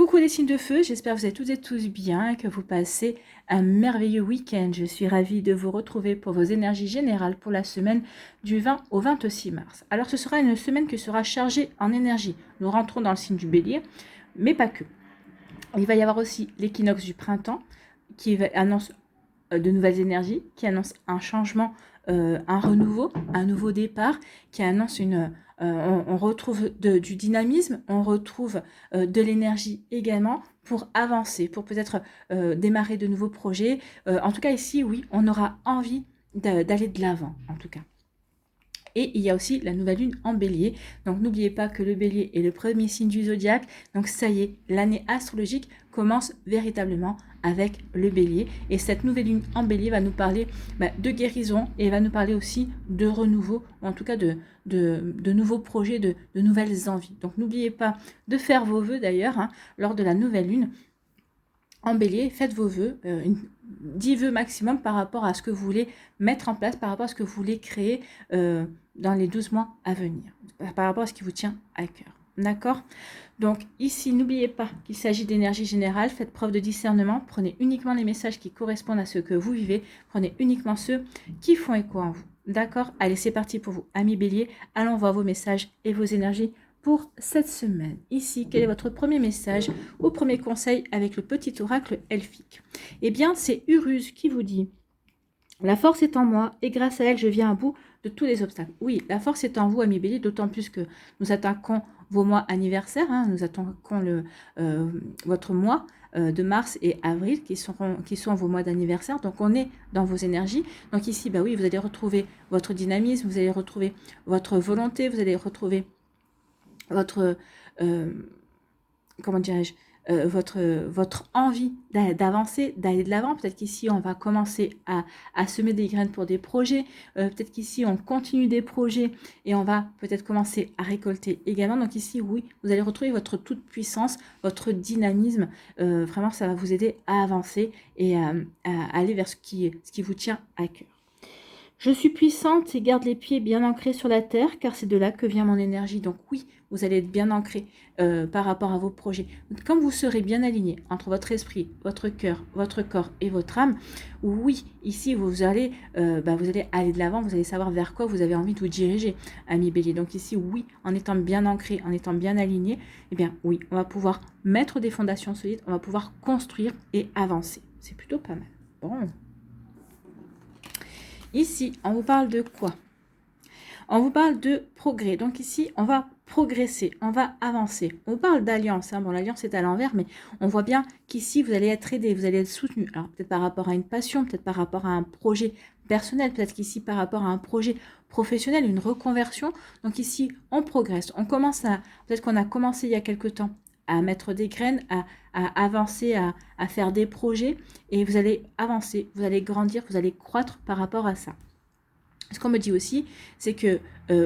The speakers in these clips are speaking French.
Coucou les signes de feu, j'espère que vous êtes toutes et tous bien et que vous passez un merveilleux week-end. Je suis ravie de vous retrouver pour vos énergies générales pour la semaine du 20 au 26 mars. Alors ce sera une semaine qui sera chargée en énergie. Nous rentrons dans le signe du bélier, mais pas que. Il va y avoir aussi l'équinoxe du printemps qui annonce de nouvelles énergies, qui annonce un changement, un renouveau, un nouveau départ, qui annonce on retrouve du dynamisme, on retrouve de l'énergie également pour avancer, pour peut-être démarrer de nouveaux projets. En tout cas ici, oui, on aura envie d'aller de l'avant, en tout cas. Et il y a aussi la nouvelle lune en bélier. Donc n'oubliez pas que le bélier est le premier signe du zodiaque. Donc ça y est, l'année astrologique commence véritablement avec le bélier. Et cette nouvelle lune en bélier va nous parler de guérison et va nous parler aussi de renouveau, ou en tout cas de nouveaux projets, de nouvelles envies. Donc n'oubliez pas de faire vos vœux d'ailleurs lors de la nouvelle lune. En bélier, faites vos vœux, 10 vœux maximum par rapport à ce que vous voulez mettre en place, par rapport à ce que vous voulez créer dans les 12 mois à venir, par rapport à ce qui vous tient à cœur. D'accord? Donc ici, n'oubliez pas qu'il s'agit d'énergie générale, faites preuve de discernement, prenez uniquement les messages qui correspondent à ce que vous vivez, prenez uniquement ceux qui font écho en vous. D'accord? Allez, c'est parti pour vous, amis bélier, allons voir vos messages et vos énergies pour cette semaine. Ici, quel est votre premier message ou premier conseil avec le petit oracle elfique? Eh bien, c'est Uruz qui vous dit « La force est en moi et grâce à elle, je viens à bout de tous les obstacles. » Oui, la force est en vous, amis bélier, d'autant plus que nous attaquons vos mois anniversaires, nous attaquons votre mois de mars et avril qui sont vos mois d'anniversaire. Donc, on est dans vos énergies. Donc ici, oui, vous allez retrouver votre dynamisme, vous allez retrouver votre volonté, vous allez retrouver votre comment dirais-je votre envie d'avancer, d'aller de l'avant. Peut-être qu'ici on va commencer à semer des graines pour des projets, peut-être qu'ici on continue des projets et on va peut-être commencer à récolter également. Donc ici oui, vous allez retrouver votre toute puissance, votre dynamisme, vraiment ça va vous aider à avancer et à aller vers ce qui vous tient à cœur. Je suis puissante et garde les pieds bien ancrés sur la terre, car c'est de là que vient mon énergie. Donc oui, vous allez être bien ancré par rapport à vos projets. Quand vous serez bien aligné entre votre esprit, votre cœur, votre corps et votre âme, oui, ici vous allez aller de l'avant, vous allez savoir vers quoi vous avez envie de vous diriger, ami bélier. Donc ici, oui, en étant bien ancré, en étant bien aligné, eh bien oui, on va pouvoir mettre des fondations solides, on va pouvoir construire et avancer. C'est plutôt pas mal. Bon. Ici, on vous parle de quoi? On vous parle de progrès. Donc ici, on va progresser, on va avancer. On parle d'alliance. Bon, l'alliance est à l'envers, mais on voit bien qu'ici, vous allez être aidé, vous allez être soutenu. Alors, peut-être par rapport à une passion, peut-être par rapport à un projet personnel, peut-être qu'ici, par rapport à un projet professionnel, une reconversion. Donc ici, on progresse. Peut-être qu'on a commencé il y a quelque temps à mettre des graines, à avancer, à faire des projets, et vous allez avancer, vous allez grandir, vous allez croître par rapport à ça. Ce qu'on me dit aussi, c'est que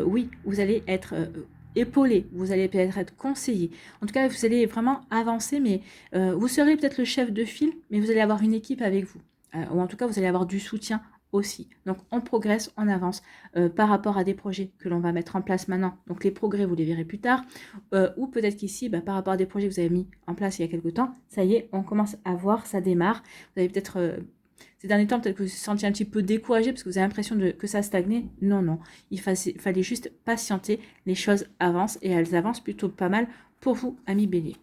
oui, vous allez être épaulé, vous allez peut-être être conseillé. En tout cas, vous allez vraiment avancer, mais vous serez peut-être le chef de file, mais vous allez avoir une équipe avec vous. Ou en tout cas, vous allez avoir du soutien aussi. Donc, on progresse, on avance par rapport à des projets que l'on va mettre en place maintenant. Donc, les progrès, vous les verrez plus tard. Ou peut-être qu'ici, par rapport à des projets que vous avez mis en place il y a quelque temps, ça y est, on commence à voir, ça démarre. Vous avez peut-être... ces derniers temps, peut-être que vous vous sentiez un petit peu découragé parce que vous avez l'impression que ça stagnait. Non. Il fallait juste patienter. Les choses avancent et elles avancent plutôt pas mal pour vous, amis bélier.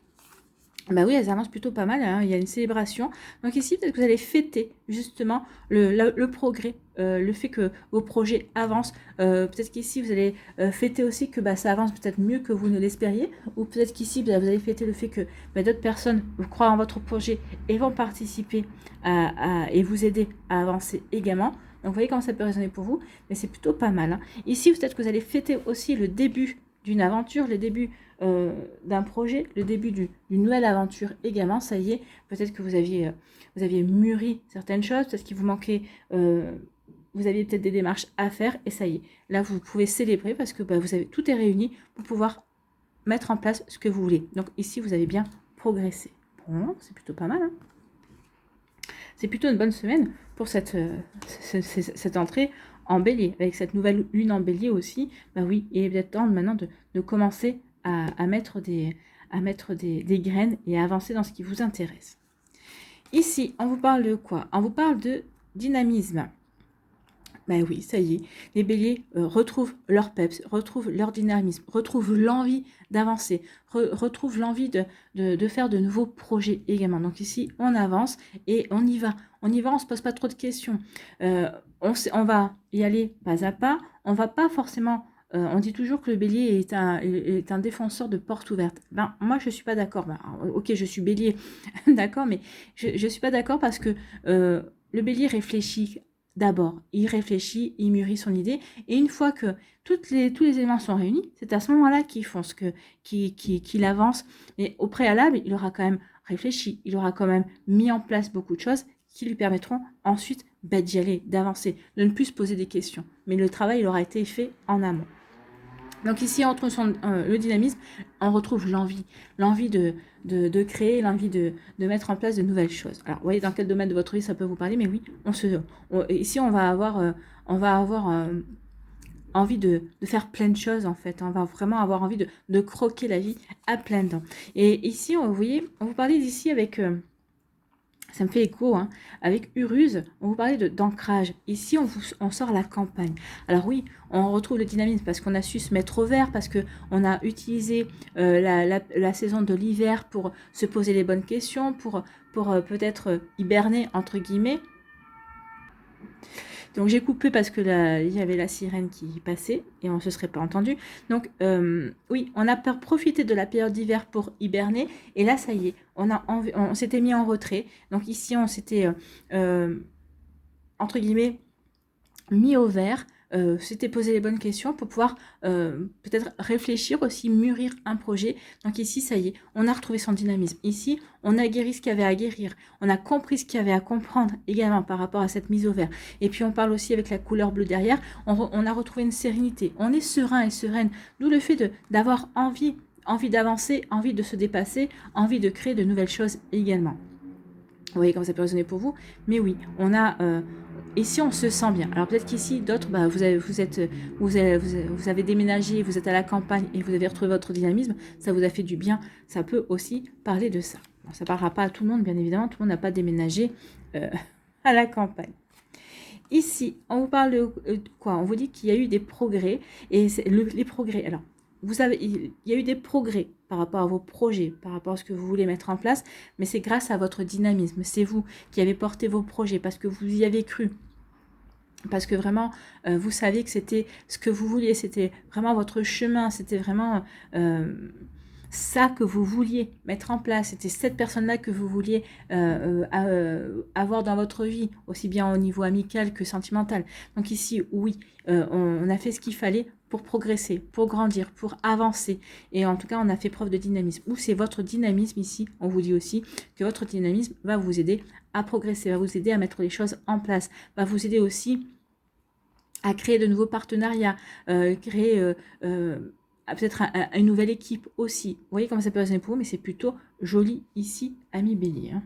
Oui, elles avancent plutôt pas mal, il y a une célébration. Donc ici, peut-être que vous allez fêter justement le progrès, le fait que vos projets avancent. Peut-être qu'ici, vous allez fêter aussi que ça avance peut-être mieux que vous ne l'espériez. Ou peut-être qu'ici, vous allez fêter le fait que d'autres personnes vous croient en votre projet et vont participer et vous aider à avancer également. Donc vous voyez comment ça peut résonner pour vous, mais c'est plutôt pas mal. Ici, peut-être que vous allez fêter aussi le début d'une aventure, le début d'un projet, le début d'une nouvelle aventure également. Ça y est, peut-être que vous aviez mûri certaines choses, peut-être qu'il vous manquait, vous aviez peut-être des démarches à faire, et ça y est, là vous pouvez célébrer parce que vous avez tout est réuni pour pouvoir mettre en place ce que vous voulez. Donc ici, vous avez bien progressé. Bon, c'est plutôt pas mal. C'est plutôt une bonne semaine pour cette entrée en bélier, avec cette nouvelle lune en bélier aussi. Oui, il est peut-être temps maintenant de commencer à mettre à mettre des graines et à avancer dans ce qui vous intéresse. Ici, on vous parle de quoi? On vous parle de dynamisme. Ben oui, ça y est, les béliers retrouvent leur peps, retrouvent leur dynamisme, retrouvent l'envie d'avancer, retrouvent l'envie de faire de nouveaux projets également. Donc ici, on avance et on y va. On y va, on ne se pose pas trop de questions. On va y aller pas à pas. On va pas forcément... on dit toujours que le bélier est un défenseur de portes ouvertes. Ben, moi, je ne suis pas d'accord. Ben, ok, je suis bélier, d'accord, mais je ne suis pas d'accord parce que le bélier réfléchit. D'abord, il réfléchit, il mûrit son idée, et une fois que tous les éléments sont réunis, c'est à ce moment-là qu'il avance. Mais au préalable, il aura quand même réfléchi, il aura quand même mis en place beaucoup de choses qui lui permettront ensuite d'y aller, d'avancer, de ne plus se poser des questions. Mais le travail, il aura été fait en amont. Donc ici, on retrouve le dynamisme, on retrouve l'envie de créer, l'envie de mettre en place de nouvelles choses. Alors, vous voyez dans quel domaine de votre vie ça peut vous parler, mais oui, ici, on va avoir envie de faire plein de choses, en fait. On va vraiment avoir envie de croquer la vie à plein dents. Et ici, vous voyez, on vous parlait d'ici avec... ça me fait écho, hein. Avec Uruse, on vous parlait d'ancrage. Ici, on sort la campagne. Alors oui, on retrouve le dynamisme parce qu'on a su se mettre au vert, parce qu'on a utilisé la saison de l'hiver pour se poser les bonnes questions, pour peut-être hiberner, entre guillemets. Donc j'ai coupé parce que il y avait la sirène qui passait et on ne se serait pas entendu. Donc oui, on a profité de la période d'hiver pour hiberner et là ça y est, on s'était mis en retrait. Donc ici on s'était entre guillemets mis au vert. S'était posé les bonnes questions pour pouvoir peut-être réfléchir aussi, mûrir un projet. Donc ici, ça y est, on a retrouvé son dynamisme. Ici, on a guéri ce qu'il y avait à guérir. On a compris ce qu'il y avait à comprendre également par rapport à cette mise au vert. Et puis, on parle aussi avec la couleur bleue derrière. On a retrouvé une sérénité. On est serein et sereine. D'où le fait d'avoir envie d'avancer, envie de se dépasser, envie de créer de nouvelles choses également. Vous voyez comment ça peut résonner pour vous. Mais oui, on a... ici, on se sent bien. Alors peut-être qu'ici, d'autres, bah, vous avez déménagé, vous êtes à la campagne et vous avez retrouvé votre dynamisme, ça vous a fait du bien. Ça peut aussi parler de ça. Bon, ça ne parlera pas à tout le monde, bien évidemment. Tout le monde n'a pas déménagé à la campagne. Ici, on vous parle de quoi? On vous dit qu'il y a eu des progrès. Et les progrès, alors, il y a eu des progrès par rapport à vos projets, par rapport à ce que vous voulez mettre en place, mais c'est grâce à votre dynamisme. C'est vous qui avez porté vos projets parce que vous y avez cru. Parce que vraiment, vous saviez que c'était ce que vous vouliez, c'était vraiment votre chemin, c'était vraiment ça que vous vouliez mettre en place, c'était cette personne-là que vous vouliez avoir dans votre vie, aussi bien au niveau amical que sentimental. Donc ici, oui, on a fait ce qu'il fallait pour progresser, pour grandir, pour avancer. Et en tout cas, on a fait preuve de dynamisme. Ou c'est votre dynamisme ici, on vous dit aussi que votre dynamisme va vous aider à progresser, va vous aider à mettre les choses en place, va vous aider aussi à créer de nouveaux partenariats, créer peut-être une nouvelle équipe aussi. Vous voyez comment ça peut résonner pour vous, mais c'est plutôt joli ici, ami bélier. Hein.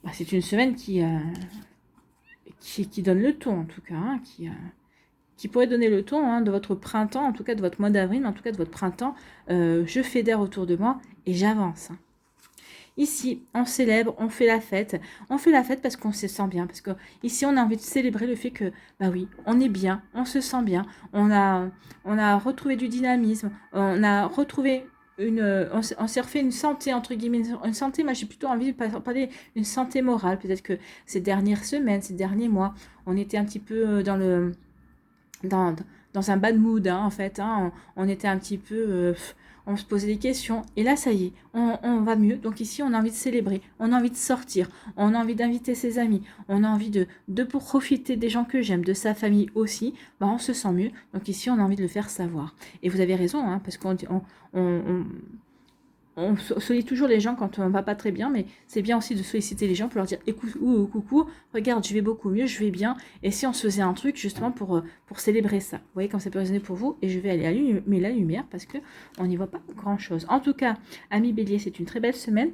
Bah, c'est une semaine qui donne le ton, en tout cas, hein, qui pourrait donner le ton hein, de votre printemps, en tout cas de votre mois d'avril, mais en tout cas de votre printemps. Je fédère autour de moi et j'avance. Hein. Ici, on célèbre, on fait la fête. On fait la fête parce qu'on se sent bien. Parce que ici, on a envie de célébrer le fait que, bah oui, on est bien, on se sent bien. On a retrouvé du dynamisme. On a retrouvé on s'est refait une santé, entre guillemets. Une santé, moi, j'ai plutôt envie de parler d'une santé morale. Peut-être que ces dernières semaines, ces derniers mois, on était un petit peu dans un bad mood, hein, en fait. Hein. On était un petit peu... on se posait des questions. Et là, ça y est, on va mieux. Donc ici, on a envie de célébrer. On a envie de sortir. On a envie d'inviter ses amis. On a envie de profiter des gens que j'aime, de sa famille aussi. Bah, on se sent mieux. Donc ici, on a envie de le faire savoir. Et vous avez raison, hein, parce on sollicite toujours les gens quand on va pas très bien, mais c'est bien aussi de solliciter les gens pour leur dire écoute, coucou, regarde, je vais beaucoup mieux, je vais bien. Et si on se faisait un truc justement pour célébrer ça. Vous voyez comme ça peut résonner pour vous. Et je vais aller allumer la lumière parce que on n'y voit pas grand chose. En tout cas, ami bélier, c'est une très belle semaine.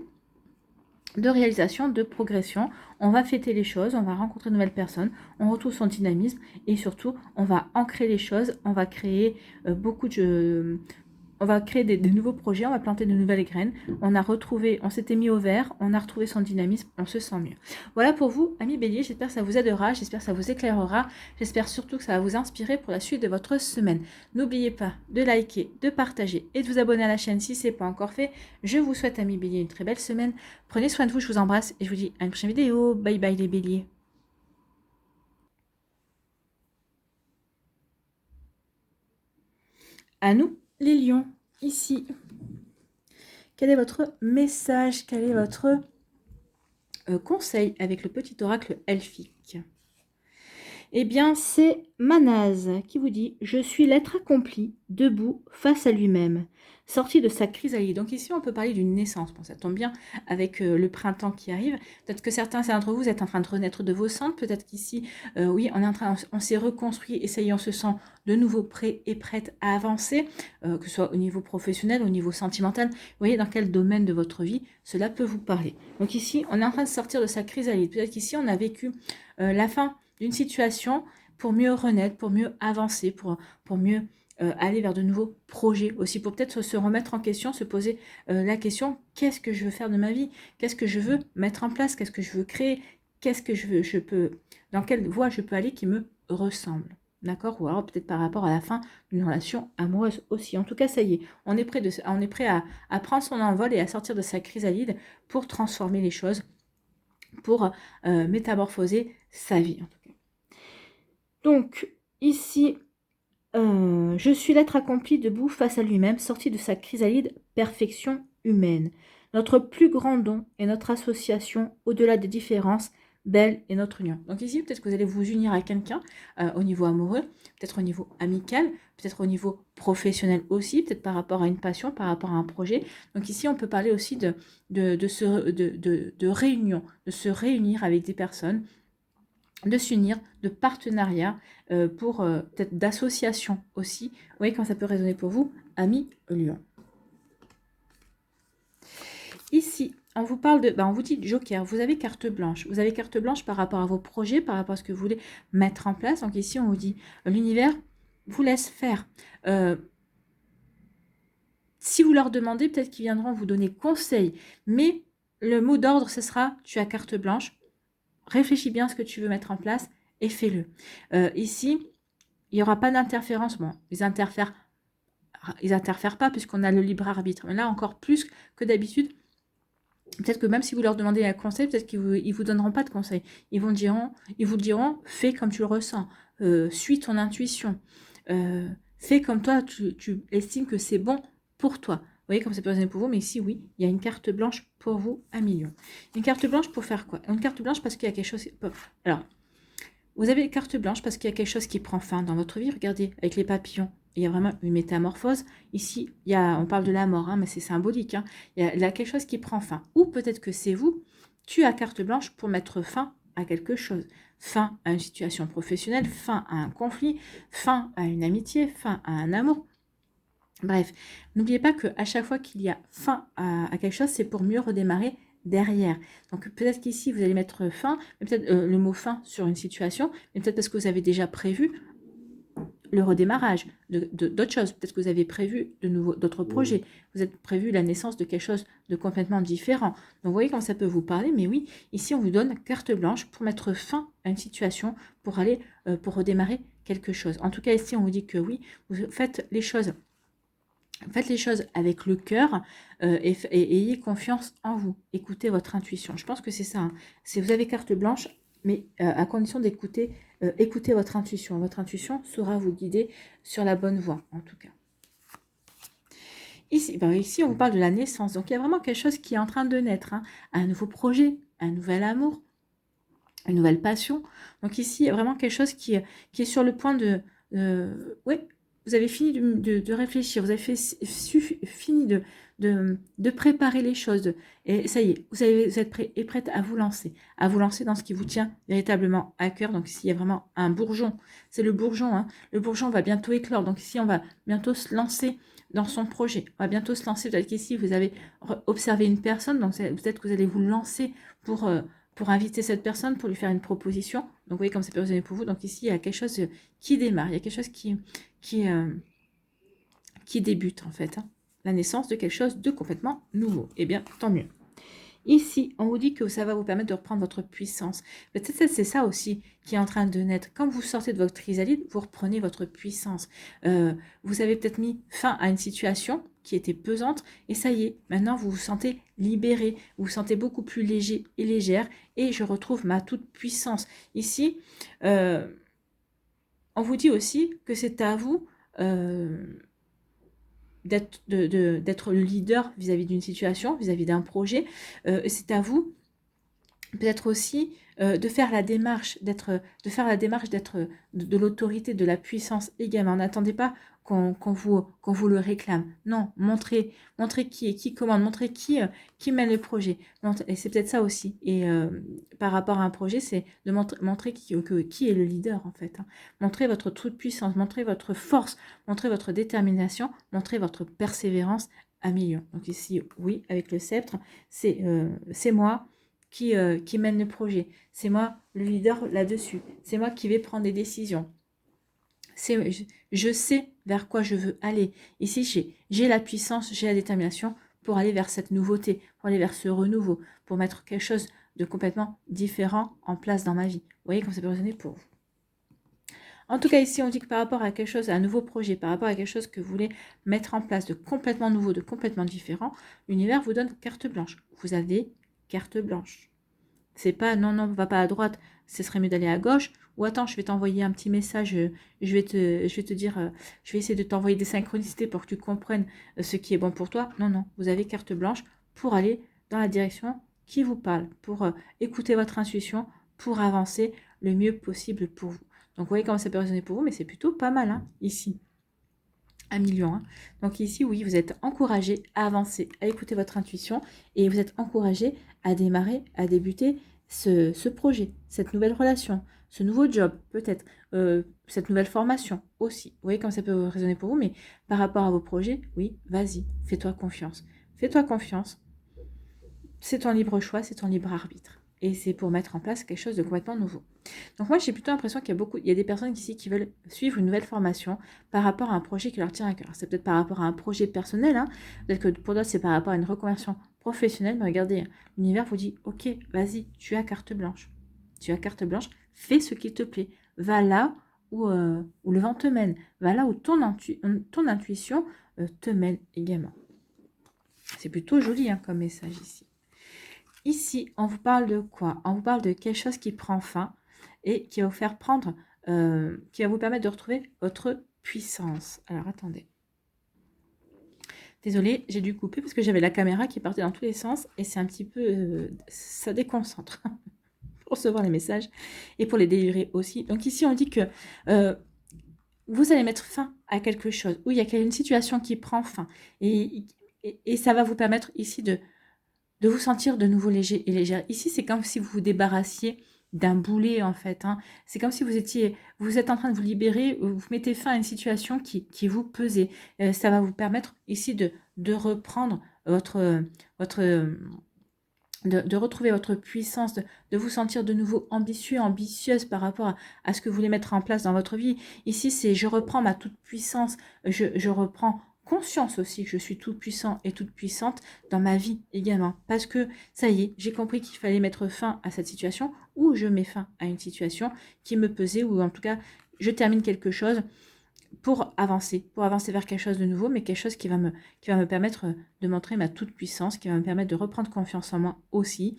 de réalisation, de progression. On va fêter les choses, on va rencontrer de nouvelles personnes, on retrouve son dynamisme et surtout, on va ancrer les choses, on va créer on va créer des nouveaux projets, on va planter de nouvelles graines. On s'était mis au vert, on a retrouvé son dynamisme, on se sent mieux. Voilà pour vous, amis Bélier, j'espère que ça vous aidera, j'espère que ça vous éclairera, j'espère surtout que ça va vous inspirer pour la suite de votre semaine. N'oubliez pas de liker, de partager et de vous abonner à la chaîne si ce n'est pas encore fait. Je vous souhaite, amis Bélier, une très belle semaine. Prenez soin de vous, je vous embrasse et je vous dis à une prochaine vidéo. Bye bye les Béliers. À nous, les lions, ici. Quel est votre message? Quel est votre conseil avec le petit oracle elfique? Eh bien, c'est Manaz qui vous dit « Je suis l'être accompli, debout, face à lui-même, sorti de sa chrysalide ». Donc ici, on peut parler d'une naissance. Bon, ça tombe bien avec le printemps qui arrive. Peut-être que certains d'entre vous êtes en train de renaître de vos cendres. Peut-être qu'ici, oui, on s'est reconstruit et ça y est, on se sent de nouveau prêt et prête à avancer, que ce soit au niveau professionnel, au niveau sentimental. Vous voyez dans quel domaine de votre vie cela peut vous parler. Donc ici, on est en train de sortir de sa chrysalide. Peut-être qu'ici, on a vécu la fin d'une situation pour mieux renaître, pour mieux avancer, pour mieux aller vers de nouveaux projets aussi, pour peut-être se remettre en question, se poser la question, qu'est-ce que je veux faire de ma vie? Qu'est-ce que je veux mettre en place? Qu'est-ce que je veux créer? Qu'est-ce que dans quelle voie je peux aller qui me ressemble? D'accord? Ou alors peut-être par rapport à la fin d'une relation amoureuse aussi. En tout cas, ça y est, on est prêt à prendre son envol et à sortir de sa chrysalide pour transformer les choses, pour métamorphoser sa vie. En tout cas. Donc, ici, je suis l'être accompli debout face à lui-même, sorti de sa chrysalide perfection humaine. Notre plus grand don est notre association au-delà des différences, belle est notre union. Donc ici, peut-être que vous allez vous unir à quelqu'un au niveau amoureux, peut-être au niveau amical, peut-être au niveau professionnel aussi, peut-être par rapport à une passion, par rapport à un projet. Donc ici, on peut parler aussi de réunion, de se réunir avec des personnes, de s'unir, de partenariat, pour peut-être d'association aussi. Vous voyez quand ça peut résonner pour vous, amis Lion. Ici, on vous parle on vous dit joker, vous avez carte blanche. Vous avez carte blanche par rapport à vos projets, par rapport à ce que vous voulez mettre en place. Donc ici, on vous dit, l'univers vous laisse faire. Si vous leur demandez, peut-être qu'ils viendront vous donner conseil. Mais le mot d'ordre, ce sera, tu as carte blanche. Réfléchis bien à ce que tu veux mettre en place et fais-le. Ici, il n'y aura pas d'interférence. Bon, ils interfèrent pas puisqu'on a le libre arbitre. Mais là, encore plus que d'habitude, peut-être que même si vous leur demandez un conseil, peut-être qu'ils ne vous donneront pas de conseil. Ils vous diront, fais comme tu le ressens. Suis ton intuition. Fais comme toi, tu estimes que c'est bon pour toi. Vous voyez comme ça peut résonner pour vous, mais ici, oui, il y a une carte blanche pour vous, un million. Une carte blanche pour faire quoi? Une carte blanche parce qu'il y a quelque chose... Alors, vous avez une carte blanche parce qu'il y a quelque chose qui prend fin dans votre vie. Regardez, avec les papillons, il y a vraiment une métamorphose. Ici, on parle de la mort, hein, mais c'est symbolique. Hein. Il y a quelque chose qui prend fin. Ou peut-être que c'est vous, tu as carte blanche pour mettre fin à quelque chose. Fin à une situation professionnelle, fin à un conflit, fin à une amitié, fin à un amour. Bref, n'oubliez pas qu'à chaque fois qu'il y a fin à quelque chose, c'est pour mieux redémarrer derrière. Donc peut-être qu'ici, vous allez mettre fin, peut-être le mot fin sur une situation, mais peut-être parce que vous avez déjà prévu le redémarrage d'autres choses. Peut-être que vous avez prévu d'autres projets. Vous avez prévu la naissance de quelque chose de complètement différent. Donc vous voyez comment ça peut vous parler, mais oui, ici on vous donne carte blanche pour mettre fin à une situation, pour aller, pour redémarrer quelque chose. En tout cas, ici on vous dit que oui, vous faites les choses. Faites les choses avec le cœur et ayez confiance en vous. Écoutez votre intuition. Je pense que c'est ça. Hein. Si vous avez carte blanche, mais à condition d'écouter, écoutez votre intuition. Votre intuition saura vous guider sur la bonne voie, en tout cas. Ici, ici, on vous parle de la naissance. Donc, il y a vraiment quelque chose qui est en train de naître. Hein. Un nouveau projet, un nouvel amour, une nouvelle passion. Donc, ici, il y a vraiment quelque chose qui est sur le point de... oui, vous avez fini de réfléchir, vous avez fini de préparer les choses. Et ça y est, vous êtes prêt et prête à vous lancer dans ce qui vous tient véritablement à cœur. Donc ici, il y a vraiment un bourgeon. C'est le bourgeon. Hein. Le bourgeon va bientôt éclore. Donc ici, on va bientôt se lancer dans son projet. On va bientôt se lancer. Peut-être qu'ici, vous avez observé une personne, donc peut-être que vous allez vous lancer pour inviter cette personne, pour lui faire une proposition. Donc, vous voyez comme ça peut résonner pour vous. Donc, ici, il y a quelque chose qui démarre. Il y a quelque chose qui débute, en fait. Hein. La naissance de quelque chose de complètement nouveau. Eh bien, tant mieux. Ici, on vous dit que ça va vous permettre de reprendre votre puissance. Peut-être c'est ça aussi qui est en train de naître. Quand vous sortez de votre chrysalide, vous reprenez votre puissance. Vous avez peut-être mis fin à une situation qui était pesante et ça y est, maintenant vous vous sentez libéré, vous vous sentez beaucoup plus léger et légère et je retrouve ma toute puissance. Ici, on vous dit aussi que c'est à vous d'être le leader vis-à-vis d'une situation, vis-à-vis d'un projet. C'est à vous peut-être aussi de faire la démarche d'être de l'autorité, de la puissance également. N'attendez pas qu'on vous le réclame. Non, montrez qui commande, montrez qui mène le projet. Et c'est peut-être ça aussi. Et par rapport à un projet, c'est de montrer qui est le leader en fait. Hein. Montrez votre toute puissance, montrez votre force, montrez votre détermination, montrez votre persévérance à million. Donc ici, oui, avec le sceptre, c'est moi qui mène le projet. C'est moi le leader là-dessus. C'est moi qui vais prendre des décisions. Je sais vers quoi je veux aller. Ici, j'ai la puissance, j'ai la détermination pour aller vers cette nouveauté, pour aller vers ce renouveau, pour mettre quelque chose de complètement différent en place dans ma vie. Vous voyez comme ça peut résonner pour vous. En tout cas, ici, on dit que par rapport à quelque chose, à un nouveau projet, par rapport à quelque chose que vous voulez mettre en place de complètement nouveau, de complètement différent, l'univers vous donne carte blanche. Vous avez carte blanche. C'est pas non, va pas à droite, ce serait mieux d'aller à gauche. Ou attends, je vais t'envoyer un petit message, je vais te dire, je vais essayer de t'envoyer des synchronicités pour que tu comprennes ce qui est bon pour toi. Non, vous avez carte blanche pour aller dans la direction qui vous parle, pour écouter votre intuition, pour avancer le mieux possible pour vous. Donc vous voyez comment ça peut résonner pour vous, mais c'est plutôt pas mal hein, ici. 1 million. Hein. Donc ici, oui, vous êtes encouragé à avancer, à écouter votre intuition et vous êtes encouragé à démarrer, à débuter ce projet, cette nouvelle relation, ce nouveau job, peut-être, cette nouvelle formation aussi. Vous voyez comme ça peut résonner pour vous, mais par rapport à vos projets, oui, vas-y, fais-toi confiance. Fais-toi confiance. C'est ton libre choix, c'est ton libre arbitre. Et c'est pour mettre en place quelque chose de complètement nouveau. Donc moi, j'ai plutôt l'impression qu'il y a des personnes ici qui veulent suivre une nouvelle formation par rapport à un projet qui leur tient à cœur. C'est peut-être par rapport à un projet personnel, hein. Peut-être que pour d'autres, c'est par rapport à une reconversion professionnelle. Mais regardez, l'univers vous dit, ok, vas-y, tu as carte blanche. Tu as carte blanche, fais ce qui te plaît. Va là où le vent te mène. Va là où ton intuition te mène également. C'est plutôt joli hein, comme message ici. Ici, on vous parle de quoi? On vous parle de quelque chose qui prend fin et qui va vous faire prendre, qui va vous permettre de retrouver votre puissance. Alors, attendez. Désolée, j'ai dû couper parce que j'avais la caméra qui partait dans tous les sens et c'est un petit peu... ça déconcentre pour recevoir les messages et pour les délivrer aussi. Donc ici, on dit que vous allez mettre fin à quelque chose, où il y a une situation qui prend fin et ça va vous permettre ici de vous sentir de nouveau léger et légère. Ici, c'est comme si vous vous débarrassiez d'un boulet, en fait. Hein. C'est comme si vous êtes en train de vous libérer, vous mettez fin à une situation qui vous pesait. Ça va vous permettre ici de reprendre de retrouver votre puissance, de vous sentir de nouveau ambitieux, ambitieuse par rapport à ce que vous voulez mettre en place dans votre vie. Ici, c'est je reprends ma toute puissance, je reprends conscience aussi que je suis tout puissant et toute puissante dans ma vie également. Parce que ça y est, j'ai compris qu'il fallait mettre fin à cette situation ou je mets fin à une situation qui me pesait ou en tout cas, je termine quelque chose pour avancer vers quelque chose de nouveau, mais quelque chose qui va me permettre de montrer ma toute puissance, qui va me permettre de reprendre confiance en moi aussi.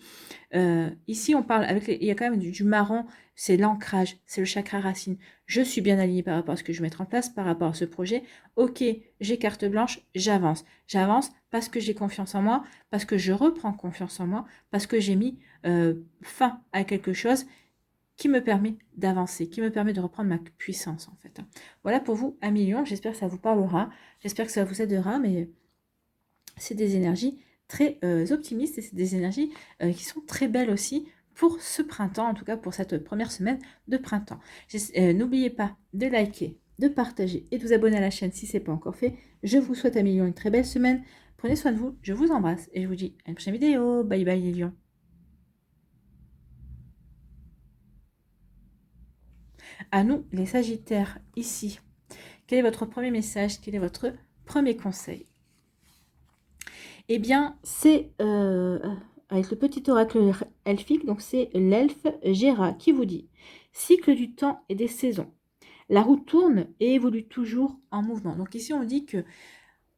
Ici, on parle il y a quand même du marron, c'est l'ancrage, c'est le chakra racine. Je suis bien alignée par rapport à ce que je vais mettre en place, par rapport à ce projet. Ok, j'ai carte blanche, j'avance. J'avance parce que j'ai confiance en moi, parce que je reprends confiance en moi, parce que j'ai mis fin à quelque chose qui me permet d'avancer, qui me permet de reprendre ma puissance en fait. Voilà pour vous 1 million, j'espère que ça vous parlera, j'espère que ça vous aidera, mais c'est des énergies très optimistes et c'est des énergies qui sont très belles aussi pour ce printemps, en tout cas pour cette première semaine de printemps. N'oubliez pas de liker, de partager et de vous abonner à la chaîne si ce n'est pas encore fait. Je vous souhaite à mes lions une très belle semaine. Prenez soin de vous, je vous embrasse et je vous dis à une prochaine vidéo. Bye bye les lions. À nous, les Sagittaires, ici. Quel est votre premier message? Quel est votre premier conseil? Eh bien, c'est avec le petit oracle elfique, donc c'est l'elfe Gera qui vous dit « Cycle du temps et des saisons. La roue tourne et évolue toujours en mouvement. » Donc ici, on dit que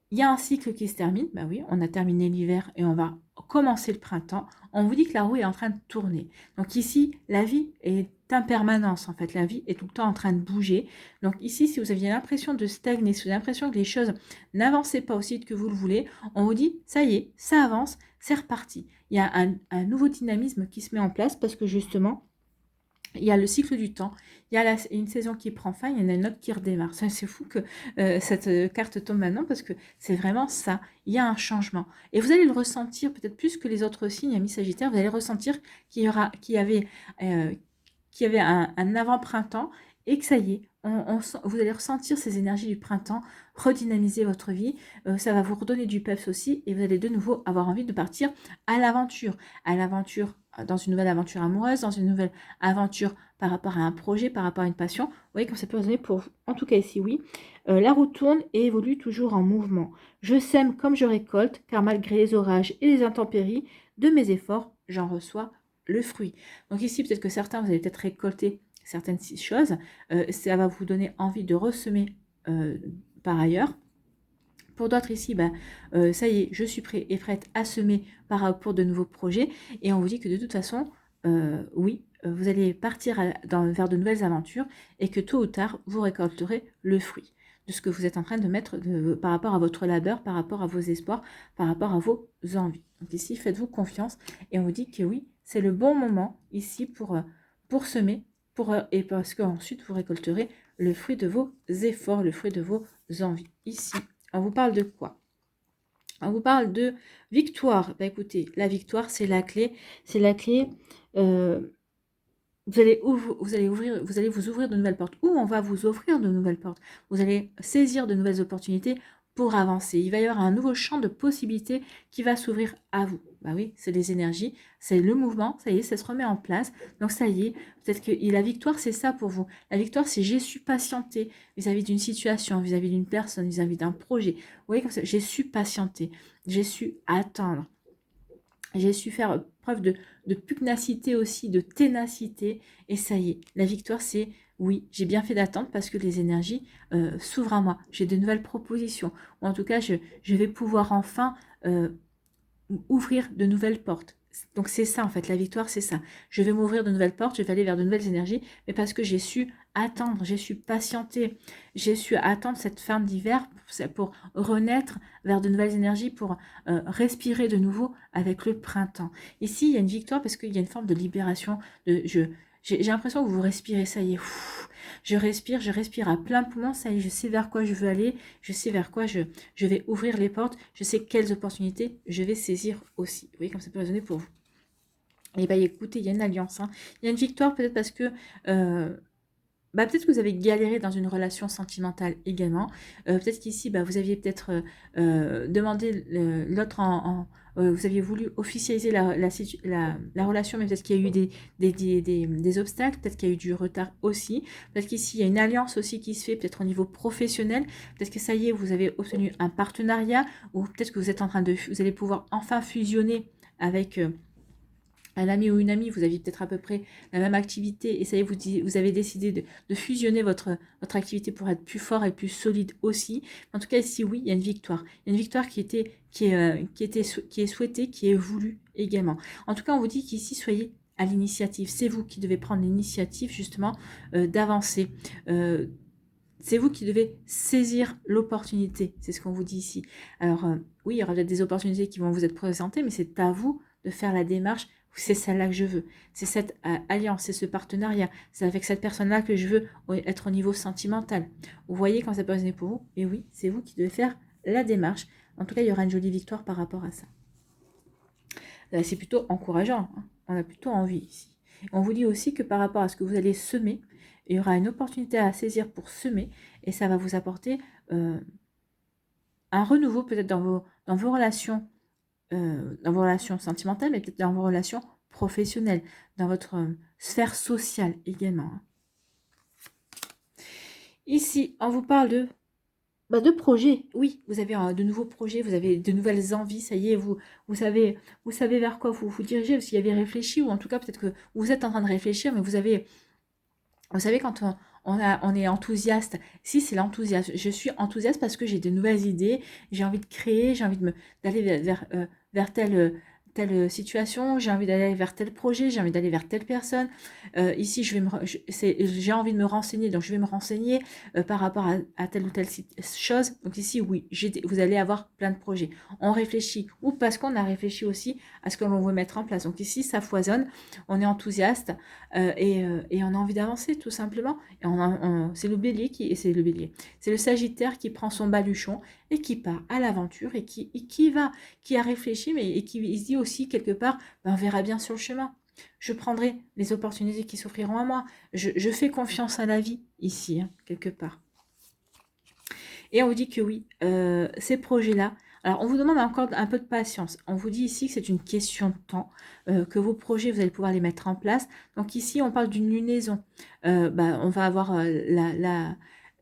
il y a un cycle qui se termine. Bah oui, on a terminé l'hiver et on va commencer le printemps. On vous dit que la roue est en train de tourner. Donc ici, la vie est en permanence. En fait, la vie est tout le temps en train de bouger. Donc ici, si vous aviez l'impression de stagner, si vous avez l'impression que les choses n'avançaient pas aussi vite que vous le voulez, on vous dit, ça y est, ça avance, c'est reparti. Il y a un nouveau dynamisme qui se met en place parce que justement, il y a le cycle du temps, il y a une saison qui prend fin, il y en a une autre qui redémarre. C'est fou que cette carte tombe maintenant parce que c'est vraiment ça. Il y a un changement. Et vous allez le ressentir peut-être plus que les autres signes, amis Sagittaires, vous allez ressentir qu'il y avait un avant-printemps et que ça y est, vous allez ressentir ces énergies du printemps, redynamiser votre vie. Ça va vous redonner du peps aussi et vous allez de nouveau avoir envie de partir à l'aventure. À l'aventure, dans une nouvelle aventure amoureuse, dans une nouvelle aventure par rapport à un projet, par rapport à une passion. Vous voyez comme ça peut résonner pour vous. En tout cas ici, oui. La roue tourne et évolue toujours en mouvement. Je sème comme je récolte, car malgré les orages et les intempéries de mes efforts, j'en reçois le fruit. Donc ici, peut-être que certains, vous allez peut-être récolter certaines choses. Ça va vous donner envie de ressemer par ailleurs. Pour d'autres ici, ça y est, je suis prêt et prête à semer pour de nouveaux projets. Et on vous dit que de toute façon, oui, vous allez partir vers de nouvelles aventures et que tôt ou tard, vous récolterez le fruit de ce que vous êtes en train de mettre par rapport à votre labeur, par rapport à vos espoirs, par rapport à vos envies. Donc ici, faites-vous confiance et on vous dit que oui, c'est le bon moment ici pour semer et parce qu'ensuite vous récolterez le fruit de vos efforts, le fruit de vos envies. Ici, on vous parle de quoi? On vous parle de victoire. Bah écoutez, la victoire, c'est la clé. C'est la clé. Vous allez vous ouvrir de nouvelles portes. Ou on va vous offrir de nouvelles portes. Vous allez saisir de nouvelles opportunités pour avancer. Il va y avoir un nouveau champ de possibilités qui va s'ouvrir à vous. Bah oui, c'est les énergies, c'est le mouvement, ça y est, ça se remet en place. Donc ça y est, peut-être que la victoire, c'est ça pour vous. La victoire, c'est j'ai su patienter vis-à-vis d'une situation, vis-à-vis d'une personne, vis-à-vis d'un projet. Vous voyez comme ça, j'ai su patienter, j'ai su attendre. J'ai su faire preuve de pugnacité aussi, de ténacité. Et ça y est, la victoire, c'est oui, j'ai bien fait d'attendre parce que les énergies s'ouvrent à moi. J'ai de nouvelles propositions. Ou en tout cas, je vais pouvoir enfin ouvrir de nouvelles portes. Donc c'est ça en fait, la victoire c'est ça. Je vais m'ouvrir de nouvelles portes, je vais aller vers de nouvelles énergies, mais parce que j'ai su attendre, j'ai su patienter, j'ai su attendre cette fin d'hiver pour renaître vers de nouvelles énergies, pour respirer de nouveau avec le printemps. Ici il y a une victoire parce qu'il y a une forme de libération, j'ai l'impression que vous respirez, ça y est, je respire à plein poumon, ça y est, je sais vers quoi je veux aller, je sais vers quoi je vais ouvrir les portes, je sais quelles opportunités je vais saisir aussi. Vous voyez comme ça peut résonner pour vous. Et bien écoutez, il y a une alliance, hein. Il y a une victoire peut-être parce que peut-être que vous avez galéré dans une relation sentimentale également. Peut-être qu'ici, vous aviez peut-être demandé l'autre vous aviez voulu officialiser la relation, mais peut-être qu'il y a eu des obstacles, peut-être qu'il y a eu du retard aussi. Peut-être qu'ici, il y a une alliance aussi qui se fait, peut-être au niveau professionnel. Peut-être que ça y est, vous avez obtenu un partenariat, ou peut-être que vous êtes vous allez pouvoir enfin fusionner avec un ami ou une amie, vous aviez peut-être à peu près la même activité et ça y est, vous avez décidé de fusionner votre activité pour être plus fort et plus solide aussi. En tout cas, ici, oui, il y a une victoire. Il y a une victoire qui est souhaitée, qui est voulue également. En tout cas, on vous dit qu'ici, soyez à l'initiative. C'est vous qui devez prendre l'initiative, justement, d'avancer. C'est vous qui devez saisir l'opportunité. C'est ce qu'on vous dit ici. Alors, oui, il y aura peut-être des opportunités qui vont vous être présentées, mais c'est à vous de faire la démarche. C'est celle-là que je veux. C'est cette alliance, c'est ce partenariat. C'est avec cette personne-là que je veux être au niveau sentimental. Vous voyez quand ça peut résonner pour vous? Et oui, c'est vous qui devez faire la démarche. En tout cas, il y aura une jolie victoire par rapport à ça. C'est plutôt encourageant. Hein. On a plutôt envie ici. On vous dit aussi que par rapport à ce que vous allez semer, il y aura une opportunité à saisir pour semer et ça va vous apporter un renouveau peut-être dans vos relations sentimentales, mais peut-être dans vos relations professionnelles, dans votre sphère sociale également. Ici, on vous parle de projets. Oui, vous avez de nouveaux projets, vous avez de nouvelles envies, ça y est, vous savez vers quoi vous dirigez, parce qu'il y avait réfléchi, ou en tout cas peut-être que vous êtes en train de réfléchir, mais vous savez quand on est enthousiaste, si c'est l'enthousiasme, je suis enthousiaste parce que j'ai de nouvelles idées, j'ai envie de créer, j'ai envie d'aller vers telle situation, j'ai envie d'aller vers tel projet, j'ai envie d'aller vers telle personne. Ici, j'ai envie de me renseigner, donc je vais me renseigner par rapport à telle ou telle chose. Donc ici, oui, vous allez avoir plein de projets. On réfléchit, ou parce qu'on a réfléchi aussi à ce que l'on veut mettre en place. Donc ici, ça foisonne, on est enthousiaste et on a envie d'avancer tout simplement. Et c'est le bélier c'est le Sagittaire qui prend son baluchon et qui part à l'aventure et qui a réfléchi, mais et qui se dit aussi quelque part, on verra bien sur le chemin. Je prendrai les opportunités qui s'offriront à moi. Je fais confiance à la vie ici, quelque part. Et on vous dit que oui, ces projets-là, alors on vous demande encore un peu de patience. On vous dit ici que c'est une question de temps, que vos projets, vous allez pouvoir les mettre en place. Donc ici, on parle d'une lunaison. On va avoir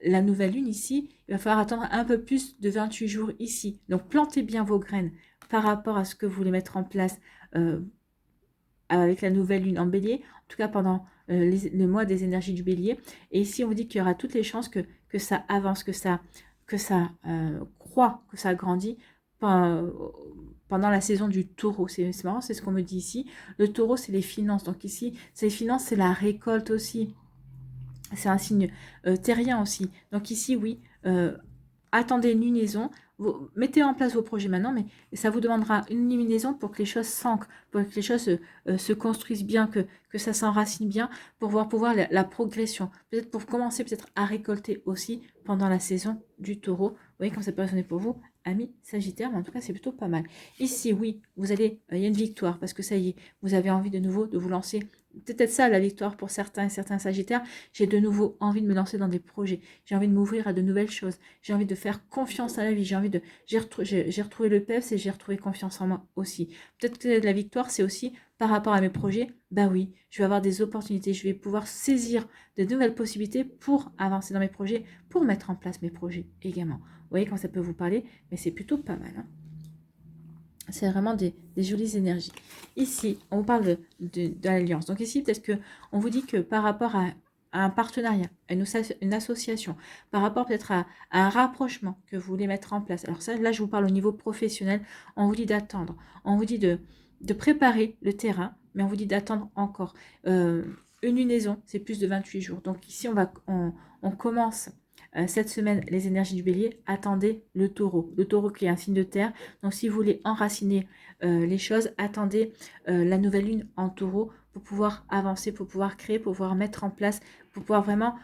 la nouvelle lune ici. Il va falloir attendre un peu plus de 28 jours ici. Donc plantez bien vos graines par rapport à ce que vous voulez mettre en place avec la nouvelle lune en bélier. En tout cas, pendant le mois des énergies du bélier. Et ici, on vous dit qu'il y aura toutes les chances que ça avance, que ça croît, que ça grandit pendant la saison du taureau. C'est marrant, c'est ce qu'on me dit ici. Le taureau, c'est les finances. Donc ici, c'est les finances, c'est la récolte aussi. C'est un signe terrien aussi. Donc ici, oui, attendez une lunaison. Mettez en place vos projets maintenant, mais ça vous demandera une lunaison pour que les choses s'ancrent, pour que les choses se construisent bien, que ça s'enracine bien, pour pouvoir la progression. Peut-être pour commencer peut-être à récolter aussi pendant la saison du taureau. Vous voyez comme ça peut résonner pour vous, amis Sagittaire, mais en tout cas c'est plutôt pas mal. Ici, oui, il y a une victoire, parce que ça y est, vous avez envie de nouveau de vous lancer. Peut-être ça la victoire pour certains et certains Sagittaires. J'ai de nouveau envie de me lancer dans des projets. J'ai envie de m'ouvrir à de nouvelles choses. J'ai envie de faire confiance à la vie. J'ai retrouvé le peps et j'ai retrouvé confiance en moi aussi. Peut-être que la victoire, c'est aussi par rapport à mes projets. Bah oui, je vais avoir des opportunités. Je vais pouvoir saisir de nouvelles possibilités pour avancer dans mes projets, pour mettre en place mes projets également. Vous voyez quand ça peut vous parler, mais c'est plutôt pas mal. C'est vraiment des jolies énergies. Ici, on vous parle de l'alliance. Donc ici, peut-être qu'on vous dit que par rapport à un partenariat, à une association, par rapport peut-être à un rapprochement que vous voulez mettre en place. Alors ça, là, je vous parle au niveau professionnel. On vous dit d'attendre. On vous dit de préparer le terrain, mais on vous dit d'attendre encore. Une lunaison, c'est plus de 28 jours. Donc ici, on commence cette semaine, les énergies du bélier, attendez le taureau. Le taureau qui est un signe de terre. Donc, si vous voulez enraciner les choses, attendez la nouvelle lune en taureau pour pouvoir avancer, pour pouvoir créer, pour pouvoir mettre en place, pour pouvoir vraiment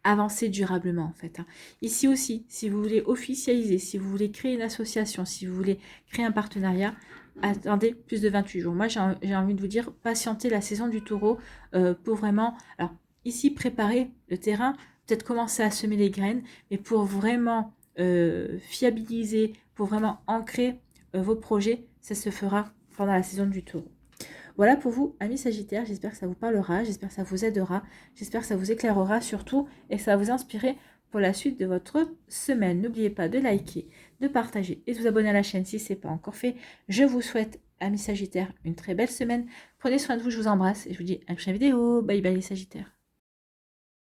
avancer durablement, en fait. Ici aussi, si vous voulez officialiser, si vous voulez créer une association, si vous voulez créer un partenariat, attendez plus de 28 jours. Moi, j'ai envie de vous dire, patientez la saison du taureau pour vraiment... Alors, ici, préparer le terrain, peut-être commencer à semer les graines, mais pour vraiment fiabiliser, pour vraiment ancrer vos projets, ça se fera pendant la saison du taureau. Voilà pour vous, amis Sagittaires, j'espère que ça vous parlera, j'espère que ça vous aidera, j'espère que ça vous éclairera surtout et que ça va vous inspirer pour la suite de votre semaine. N'oubliez pas de liker, de partager et de vous abonner à la chaîne si ce n'est pas encore fait. Je vous souhaite, amis Sagittaires, une très belle semaine. Prenez soin de vous, je vous embrasse et je vous dis à la prochaine vidéo. Bye bye les Sagittaires.